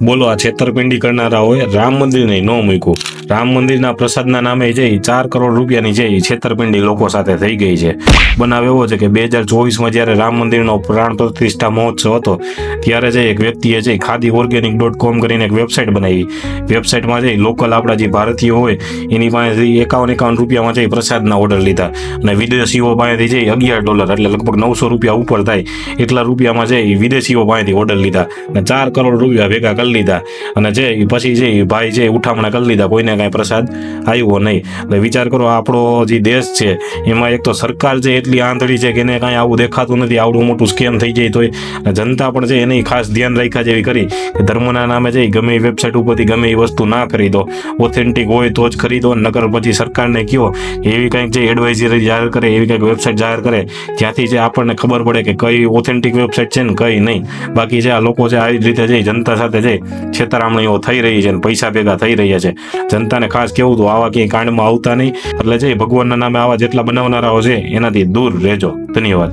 બોલો, આ છેતરપિંડી કરનારાઓએ રામ મંદિરને ન મૂક્યું. રામ મંદિરના પ્રસાદના નામે જે 4 કરોડ રૂપિયાની જે છેતરપિંડી લોકો સાથે થઈ ગઈ છે. બનાવ એવો છે કે 2024માં જ્યારે રામ મંદિરનો પ્રાણ પ્રતિષ્ઠા મહોત્સવ હતો ત્યારે જે એક વ્યક્તિએ જે ખાદીઓર્ગેનિક.com કરીને એક વેબસાઇટ બનાવી. વેબસાઇટમાં જે લોકલ આપણા જે ભારતીયો હોય એની પાસેથી 51 રૂપિયામાં જે પ્રસાદના ઓર્ડર લીધા અને વિદેશીઓ પાસેથી જે $11 એટલે લગભગ 900 રૂપિયા ઉપર થાય એટલા રૂપિયામાં જે વિદેશીઓ પાસેથી ઓર્ડર લીધા અને 4 કરોડ રૂપિયા ભેગા કરી લીધા અને જે પછી જે ભાઈ જે ઉઠામણા કરી લીધા, કોઈને કાંઈ પ્રસાદ આવ્યો નહીં. એટલે વિચાર કરો, આપણો જે દેશ છે એમાં એક તો સરકાર છે એટલી આંધળી છે કે એને કાંઈ આવું દેખાતું નથી, આવડું મોટું સ્કેમ થઈ જાય તોય. અને જનતા પણ છે એને ખાસ ધ્યાન રાખ્યા જેવી કરી કે ધર્મના નામે છે ગમે એ વેબસાઇટ ઉપરથી ગમે એ વસ્તુ ના ખરીદો, ઓથેન્ટિક હોય તો જ ખરીદો. નકર પછી સરકારને કહો એવી કંઈક જે એડવાઇઝરી જાહેર કરે, એવી કંઈક વેબસાઇટ જાહેર કરે જ્યાંથી જે આપણને ખબર પડે કે કઈ ઓથેન્ટિક વેબસાઇટ છે ને કઈ નહીં. બાકી જે આ લોકો છે આવી રીતે જે જનતા સાથે જે છેતરામણીઓ થઈ રહી છે અને પૈસા ભેગા થઈ રહ્યા છે, જનતાને ખાસ કેવું હતું આવા ક્યાંય કાંડમાં આવતા નહીં. એટલે જે ભગવાનના નામે આવા જેટલા બનાવનારાઓ છે એનાથી દૂર રહેજો. ધન્યવાદ.